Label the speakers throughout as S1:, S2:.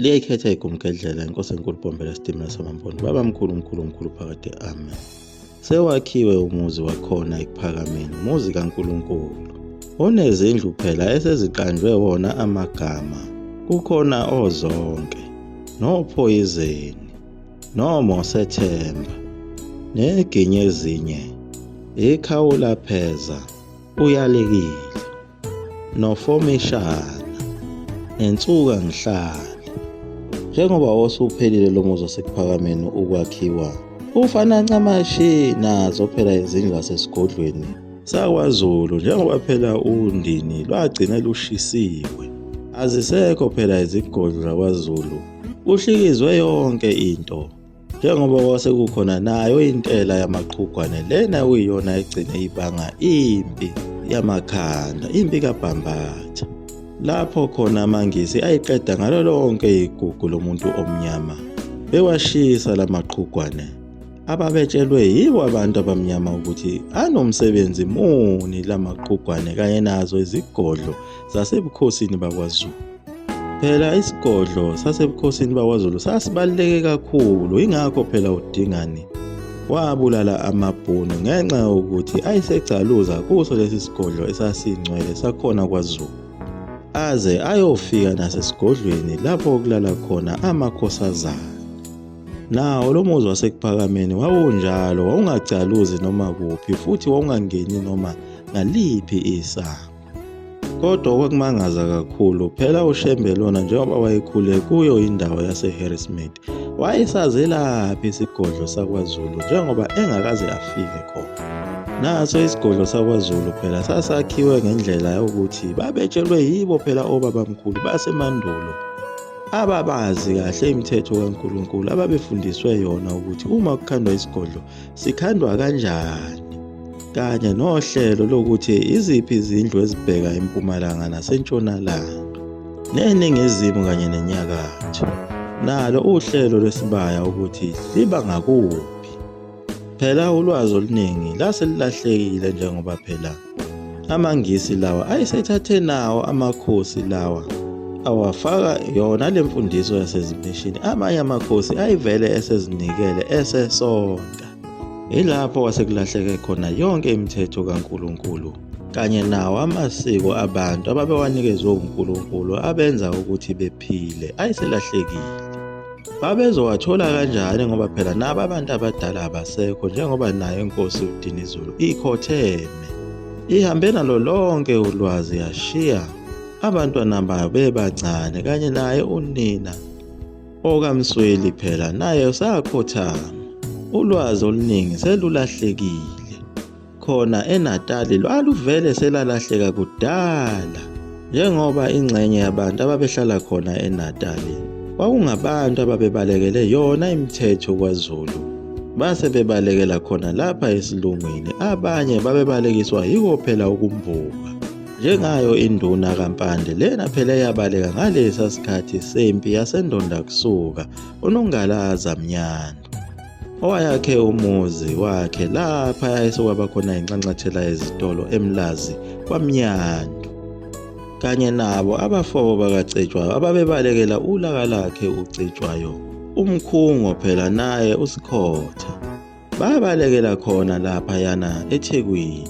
S1: liyayikhetha igumgedlela inkosi enkulu Mpombela Sitimela Samampondo baba mkhulu mkhulu phakade amen. Sewakhiwe umuzi wakhona ekuphakameni, umuzi kaNkulunkulu. Unezindlu phela eseziqanjwe wona amagama. Kukhona ozonke, nophoyizeni, nomosethemba, neginyezinye, ikhawula pheza, uyalekile, nofomishana, nensuka ngihlale. Njengoba osuphelile lo muzi wasekuphakameni ukwakhiwa, ufana ncamashi nazo phela izindlu zasesigodlweni saKwaZulu, njengoba phela undini lwagcina lushisiwe. Azisekho phela izigodlo zaKwaZulu, kuhlikizwe yonke into, njengoba kwasekukhona nayo intela yamaqhugwane lena kuyiyona egcine ibanga impi yamakhanda, impi kaBhambatha. Lapho khona amangisi ayiqeda ngalo lonke igugu lomuntu omnyama, bewashisa lamaqhugwane ababetshelwe yibo abantu abamnyama ukuthi anomsebenzi muni lamaqhugwane kanye nazo izigodlo zasebukhosini bakwaZulu. Phela isigodlo sasebukhosini bakwaZulu sasibaluleke kakhulu, ingakho phela uDingani wabulala amaBhunu ngenxa yokuthi ayisecaluza kuso lesi sigodlo esasingcwele sakhona kwaZulu, aze ayofika nasesigodlweni lapho kulala khona amakhosazana. Nawo lo muzi wasekuphakameni wawunjalo, wawungacaluzi noma kuphi futhi wawungangeni noma ngaliphi isango. Kodwa okwakumangaza kakhulu, phela uShembe lona njengoba wayekhule kuyo indawo yaseHarrismith, wayesazelaphi isigodlo sakwaZulu njengoba engakaze afike khona. Naso isigodlo sakwaZulu phela sasakhiwe ngendlela yokuthi babetshelwe yibo phela obabamkhulu basemandulo ababazi kahle imithetho kaNkulunkulu, ababefundiswe yona ukuthi uma kukhandwa isigodlo sikhandwa kanjani, kanye nohlelo lokuthi iziphi izindlu ezibheka empumalanga nasentshonalanga, neningizimu kanye nenyakatho, nalo uhlelo lwesibaya ukuthi liba ngakuphi. Phela ulwazi oluningi lase lilahlekile njengoba phela amangisi lawa ayisethathe nawo amakhosi lawa awafaka yona le mfundiso yasezimeshini. Amanye amakhosi ayivele esezinikele esesonta. Ilapho kwasekulahleke khona yonke imithetho kaNkulunkulu kanye nawo amasiko abantu ababewanikezwe uNkulunkulu abenza ukuthi bephile ayiselahlekile. Babezowathola kanjani ngoba phela nabo abantu abadala abasekho, njengoba nayo inkosi uDinizulu ikhotheme ihambe nalo lonke ulwazi yashiya abantwana bayo bebancane, kanye naye unina okaMsweli phela naye usakhothama. Ulwazi oluningi selulahlekile. Khona eNatali lwaluvele selalahleka kudala, njengoba ingxenye yabantu ababehlala khona eNatali kwakungabantu ababebalekele yona imithetho kwaZulu, base bebalekela khona lapha esilungwini. Abanye babebalekiswa yiko phela ukumbuka, njengayo induna kaMpande lena phela eyabaleka ngalesa sikhathi sempi yasendonda kusuka uNongalaza Mnyandu, owayakhe umuzi wakhe lapha yayisokwaba khona inxanxathela yezitolo eMlazi kwaMnyandu, kanye nabo abafoko bakaCetshwayo ababebalekela ulaka lakhe uCetshwayo, umkhungo phela naye uSikhotha babalekela khona lapha yana eThekwini.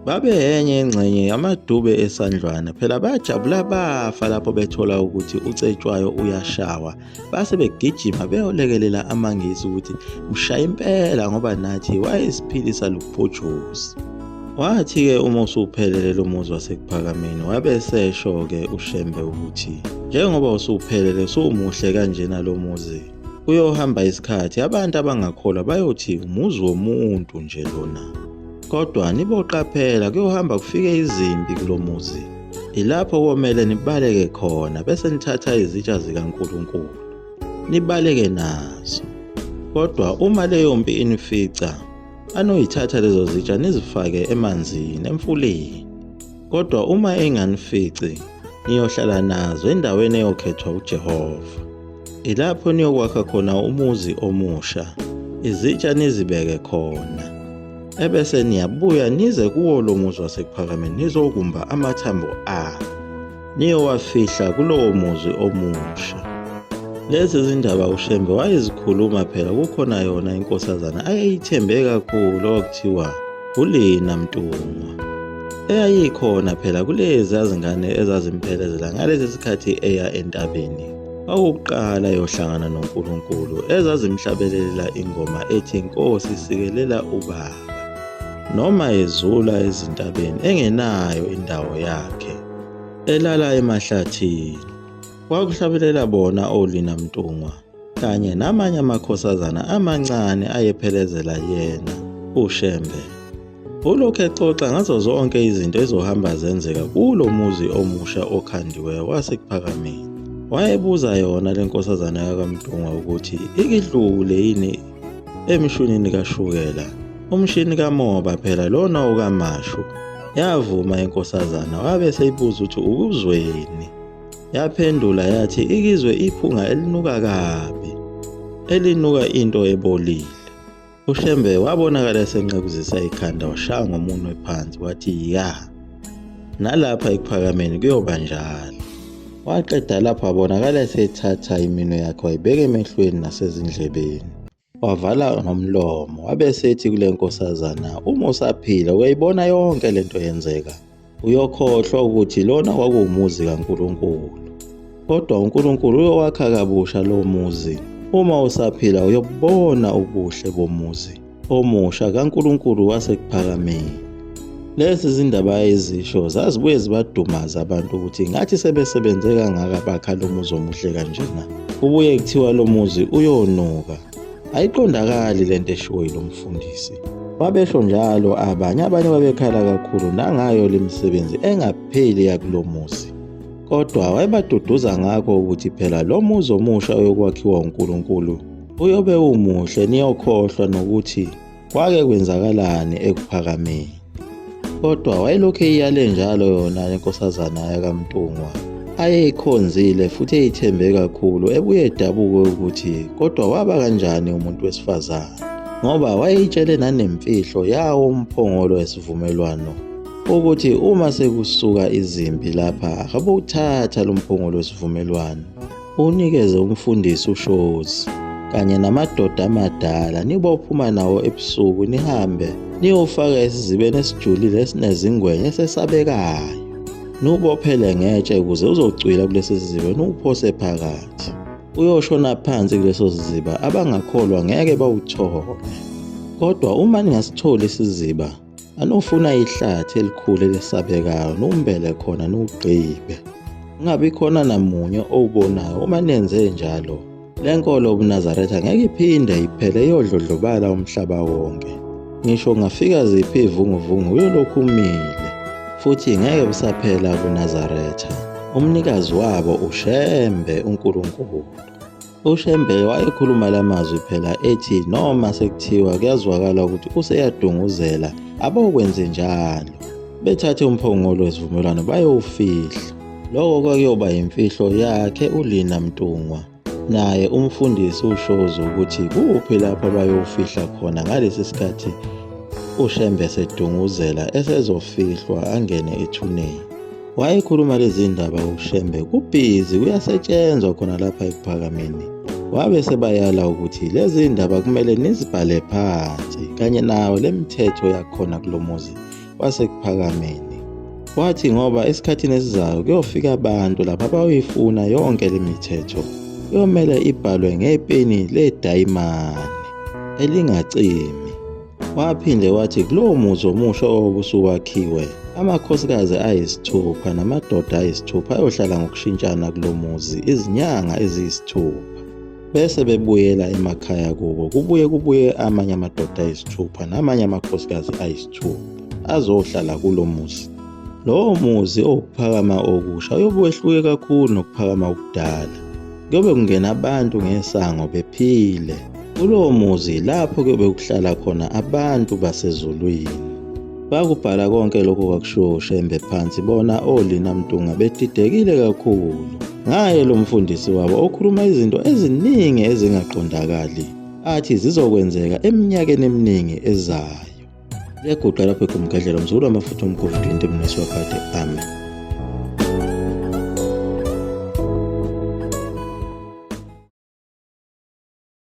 S1: Babe yenye ingxenye yamadube esandlwana phela bajabula bafa lapho bethola ukuthi uCetshwayo uyashawa, base begijima beyolekelela amangisi ukuthi mshaya impela ngoba nathi wayesiphilisa luphojozi. Wathi-ke uma usuphelele lo muzi wasekuphakameni wabesesho-ke uShembe ukuthi njengoba usuphelele sumuhle kanjena lo muzi, kuyohamba isikhathi abantu abangakholwa bayothi umuzi womuntu nje lona, kodwa niboqaphela kuyohamba kufike izimpi kulo muzi. Ilapho komele nibaleke khona bese nithatha izitsha zikaNkulunkulu nibaleke nazo. Kodwa uma leyo mpi inifica, anoyithatha lezo zitsha nizifake emanzini emfuleni. Kodwa uma enganifici, niyohlala nazo endaweni eyokhethwa uJehova. Ilapho niyokwakha khona umuzi omusha, izitsha nizibeke khona. Ebese niyabuya nize kuwo lo muzi wasekuphakameni nizokumba amathambo abo, niyowafihla kulowo muzi omusha. Lezi zindaba uShembe wayezikhuluma phela kukhona yona inkosazana ayeyithembe kakhulu okuthiwa uLina Mtungwa, eyayikhona phela kulezi zingane ezazimphelekezela ngalesi sikhathi eya entabeni okokuqala yohlangana noNkulunkulu, ezazimhlabelela ingoma ethi Nkosi sikelela ubaba, noma ezula ezintabeni engenayo indawo yakhe, elala emahlathini. Kwakuhlabelela bona oLina Mtungwa kanye namanye amakhosazana amancane ayephelezela yena uShembe. Ulokhu exoxa ngazo zonke izinto ezohamba zenzeka kulo muzi omusha okhandiweyo waseKuphakameni. Wayebuza yona le nkosazana yakaMtungwa ukuthi ikidlule yini emshunini kaShukela, umshini kamoba phela lona okaMashu. Yavuma inkosazana, wabe seyibuza ukuthi ukuzweni. Yaphendula yathi ikizwe iphunga elinuka kabi, elinuka into ebolile. uShembe wabonakala esenqekuzisa ikhanda, washaya ngomunwe phansi wathi ya, nalapha eKuphakameni kuyoba njalo. Waqeda lapho wabonakala esethatha iminwe yakhe wayibeka emehlweni nasezindlebeni, wavala ngomlomo, wabesethi kule nkosazana, uma usaphila uyayibona yonke lento yenzeka, uyokhohlwa ukuthi lona kwakuwumuzi kaNkulunkulu, kodwa uNkulunkulu uyowakha kabusha lo muzi. Uma usaphila uyobona ubuhle bomuzi omusha kaNkulunkulu waseKuphakameni. Lezi zindaba ezisho zazibuye zibadumaza abantu ukuthi ngathi sebesebenze kangaka bakha lo muzi omuhle kanjena, kubuye kuthiwa lo muzi uyonuka. Ayiqondakali lento eshiwo yilo mfundisi. Wabesho njalo abanye babekhala kakhulu nangayo lemisebenzi engapheli yakulo muzi, kodwa wayebaduduza ngakho ukuthi phela lo muzi omusha oyokwakhiwa uNkulunkulu uyobe umuhle, niyokhohlwa nokuthi kwake kwenzakalani eKuphakameni. Kodwa wayelokhu eyiyale njalo yona lenkosazana yakaMtungwa, ayeyikhonzile futhi eyithembe kakhulu, ebuye edabuke ukuthi kodwa waba kanjani umuntu wesifazane, ngoba wayeyitshele nanemfihlo yawo umphongolo wesivumelwano ukuthi uma sekusuka izimpi lapha akabowuthatha lo mphongolo wesivumelwano unikeze umfundisi uShozi kanye namadoda amadala, nibophuma nawo ebusuku nihambe niyofaka esizibeni esijulile esinezingwenya esesabekayo, nubophele ngetshe ukuze uzocwila kulesi siziba nuphose phakathi, uyoshona phansi kuleso siziba, abangakholwa ngeke bawuthole. Kodwa uma ningasitholi isiziba, anofuna ihlathi elikhulu elisabekayo numbele khona nuqhibe, ungabi khona namunye owubonayo. Uma nenze njalo, le nkolo uNazaretha ngeke iphinde iphele iyodlodlobala umhlaba wonke. Ngisho ngafika ziphi ivunguvungu uyolokhu umile, futhi ngeke busaphela kuNazaretha, umnikazi wabo uShembe uNkulunkulu. uShembe wayekhuluma lamazwi phela ethi noma sekuthiwa kuyazwakala ukuthi useyadunguzela, abokwenze njalo, bethathe umphongolo wesivumelwano bayowufihla. Lokho kwakuyoba imfihlo yakhe uLina Mtungwa naye umfundisi uShozi ukuthi kuphi lapho abayofihla khona ngalesi sikhathi uShembe sedunguzela esezofihlwa angene ethuneni. Wayekhuluma lezi ndaba uShembe kubhizi kuyasetshenzwa khona lapha eKuphakameni. Wabe sebayala ukuthi lezi ndaba kumele nizibhale phansi kanye nawo lemithetho yakhona kulomuzi waseKuphakameni. Wathi ngoba esikhathini esizayo kuyofika abantu lapha abayoyifuna yonke lemithetho, kuyomele ibhalwe ngepeni ledayimani elingacimi. Waphinde wathi kulowo muzi omusha obusuwakhiwe, amakhosikazi ayisithupha namadoda ayisithupha ayohlala ngokushintshana kulo muzi izinyanga eziyisithupha, bese bebuyela emakhaya kubo. Kubuye amanye amadoda ayisithupha namanye amakhosikazi ayisithupha azohlala kulo muzi. Lowo muzi okuphakama okusha uyobe wehluke kakhulu nokuphakama okudala. Kuyobe kungena abantu ngesango bephile. Kulowo muzi lapho kuyobe kuhlala khona abantu basezulwini. Bakubhala konke lokho kwakushiwo uShembe phansi, bona oLina Mtungwa bedidekile kakhulu ngaye lo mfundisi wabo okhuluma izinto eziningi ezingaqondakali, athi zizokwenzeka eminyakeni eminingi ezayo. Liyaguqa lapho eGumgadlela, umzukulu wamafutha omkhulu uDinti Mnisi waphakade. Amen.